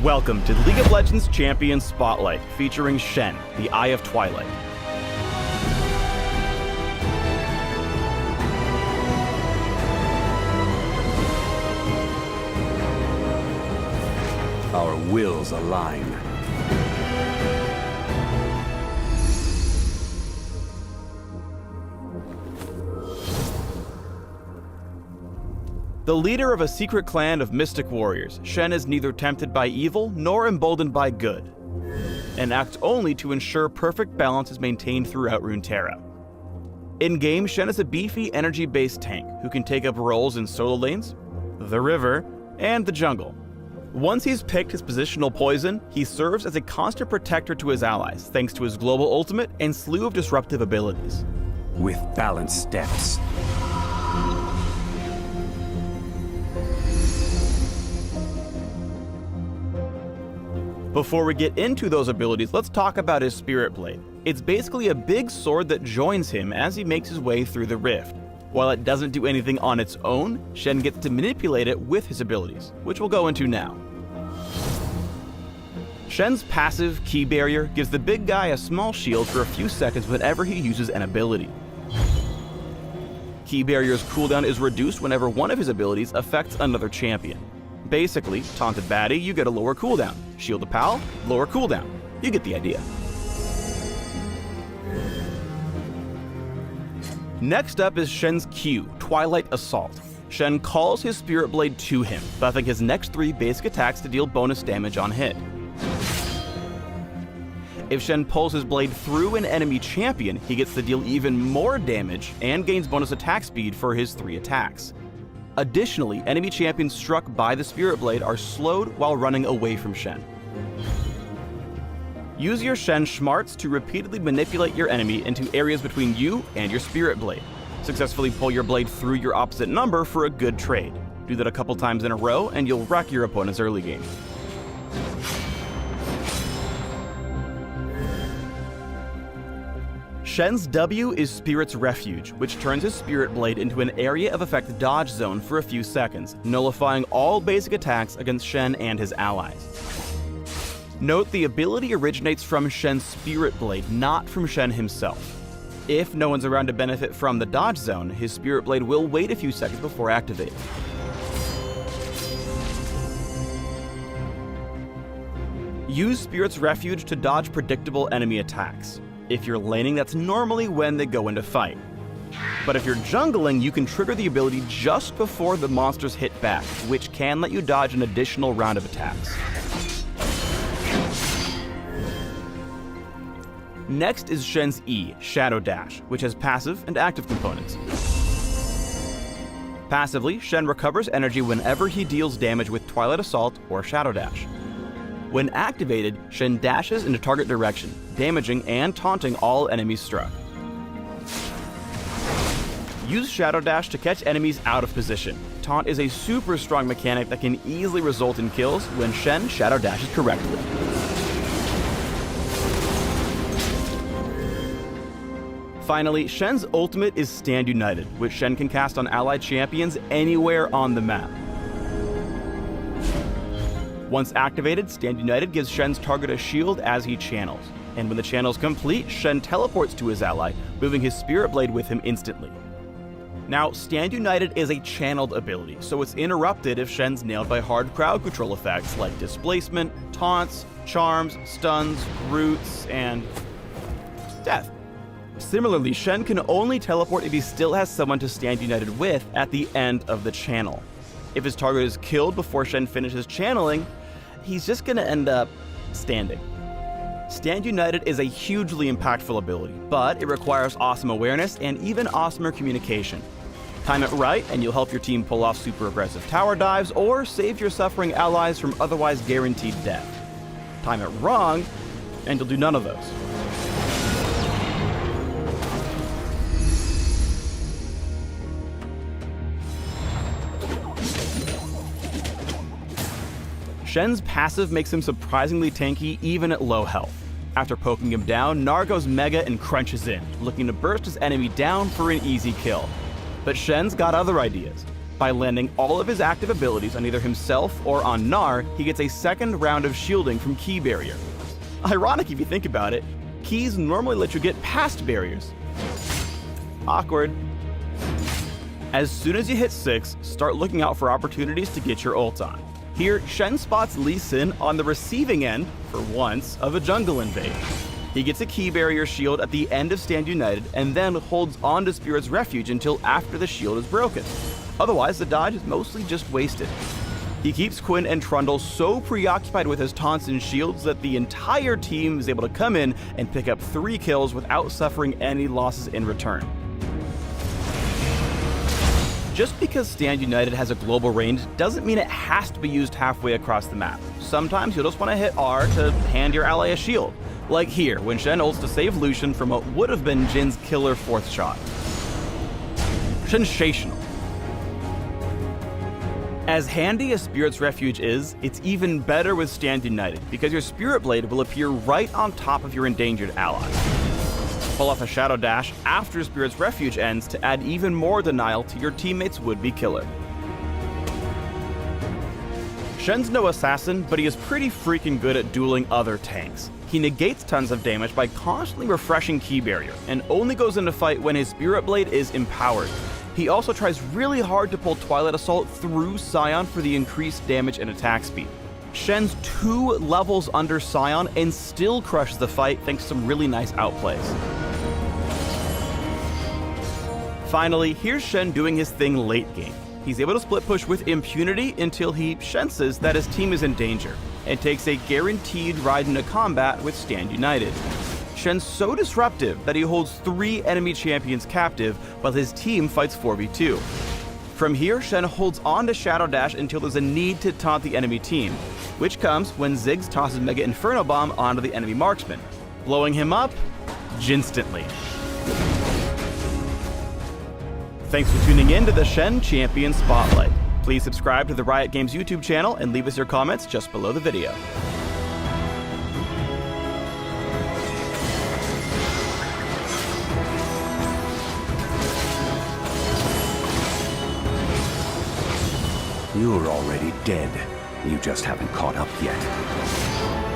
Welcome to League of Legends Champion Spotlight, featuring Shen, the Eye of Twilight. Our wills align. The leader of a secret clan of mystic warriors, Shen is neither tempted by evil nor emboldened by good, and acts only to ensure perfect balance is maintained throughout Runeterra. In-game, Shen is a beefy, energy-based tank who can take up roles in solo lanes, the river, and the jungle. Once he's picked his positional poison, he serves as a constant protector to his allies, thanks to his global ultimate and slew of disruptive abilities. With balanced steps. Before we get into those abilities, let's talk about his Spirit Blade. It's basically a big sword that joins him as he makes his way through the rift. While it doesn't do anything on its own, Shen gets to manipulate it with his abilities, which we'll go into now. Shen's passive, Key Barrier, gives the big guy a small shield for a few seconds whenever he uses an ability. Key Barrier's cooldown is reduced whenever one of his abilities affects another champion. Basically, taunted baddie, you get a lower cooldown. Shield a pal, lower cooldown. You get the idea. Next up is Shen's Q, Twilight Assault. Shen calls his Spirit Blade to him, buffing his next 3 basic attacks to deal bonus damage on hit. If Shen pulls his blade through an enemy champion, he gets to deal even more damage and gains bonus attack speed for his 3 attacks. Additionally, enemy champions struck by the Spirit Blade are slowed while running away from Shen. Use your Shen smarts to repeatedly manipulate your enemy into areas between you and your Spirit Blade. Successfully pull your blade through your opposite number for a good trade. Do that a couple times in a row and you'll wreck your opponent's early game. Shen's W is Spirit's Refuge, which turns his Spirit Blade into an area of effect dodge zone for a few seconds, nullifying all basic attacks against Shen and his allies. Note the ability originates from Shen's Spirit Blade, not from Shen himself. If no one's around to benefit from the dodge zone, his Spirit Blade will wait a few seconds before activating. Use Spirit's Refuge to dodge predictable enemy attacks. If you're laning, that's normally when they go into fight. But if you're jungling, you can trigger the ability just before the monsters hit back, which can let you dodge an additional round of attacks. Next is Shen's E, Shadow Dash, which has passive and active components. Passively, Shen recovers energy whenever he deals damage with Twilight Assault or Shadow Dash. When activated, Shen dashes in a target direction, damaging and taunting all enemies struck. Use Shadow Dash to catch enemies out of position. Taunt is a super strong mechanic that can easily result in kills when Shen Shadow Dashes correctly. Finally, Shen's ultimate is Stand United, which Shen can cast on allied champions anywhere on the map. Once activated, Stand United gives Shen's target a shield as he channels, and when the channel is complete, Shen teleports to his ally, moving his Spirit Blade with him instantly. Now, Stand United is a channeled ability, so it's interrupted if Shen's nailed by hard crowd control effects like displacement, taunts, charms, stuns, roots, and death. Similarly, Shen can only teleport if he still has someone to Stand United with at the end of the channel. If his target is killed before Shen finishes channeling, he's just going to end up standing. Stand United is a hugely impactful ability, but it requires awesome awareness and even awesomer communication. Time it right and you'll help your team pull off super aggressive tower dives or save your suffering allies from otherwise guaranteed death. Time it wrong and you'll do none of those. Shen's passive makes him surprisingly tanky even at low health. After poking him down, Gnar goes mega and crunches in, looking to burst his enemy down for an easy kill. But Shen's got other ideas. By landing all of his active abilities on either himself or on Gnar, he gets a second round of shielding from Key Barrier. Ironic if you think about it, keys normally let you get past barriers. Awkward. As soon as you hit 6, start looking out for opportunities to get your ult on. Here, Shen spots Lee Sin on the receiving end, for once, of a jungle invade. He gets a Key Barrier shield at the end of Stand United and then holds on to Spirit's Refuge until after the shield is broken. Otherwise, the dodge is mostly just wasted. He keeps Quinn and Trundle so preoccupied with his taunts and shields that the entire team is able to come in and pick up 3 kills without suffering any losses in return. Just because Stand United has a global range doesn't mean it has to be used halfway across the map. Sometimes you'll just want to hit R to hand your ally a shield, like here when Shen ults to save Lucian from what would have been Jin's killer 4th shot. Sensational. As handy as Spirit's Refuge is, it's even better with Stand United, because your Spirit Blade will appear right on top of your endangered ally. Pull off a Shadow Dash after Spirit's Refuge ends to add even more denial to your teammate's would-be killer. Shen's no assassin, but he is pretty freaking good at dueling other tanks. He negates tons of damage by constantly refreshing Key Barrier, and only goes into fight when his Spirit Blade is empowered. He also tries really hard to pull Twilight Assault through Scion for the increased damage and attack speed. Shen's 2 levels under Scion and still crushes the fight thanks to some really nice outplays. Finally, here's Shen doing his thing late game. He's able to split push with impunity until he senses that his team is in danger, and takes a guaranteed ride into combat with Stand United. Shen's so disruptive that he holds 3 enemy champions captive while his team fights 4v2. From here, Shen holds on to Shadow Dash until there's a need to taunt the enemy team, which comes when Ziggs tosses Mega Inferno Bomb onto the enemy marksman, blowing him up instantly. Thanks for tuning in to the Shen Champion Spotlight. Please subscribe to the Riot Games YouTube channel and leave us your comments just below the video. You're already dead. You just haven't caught up yet.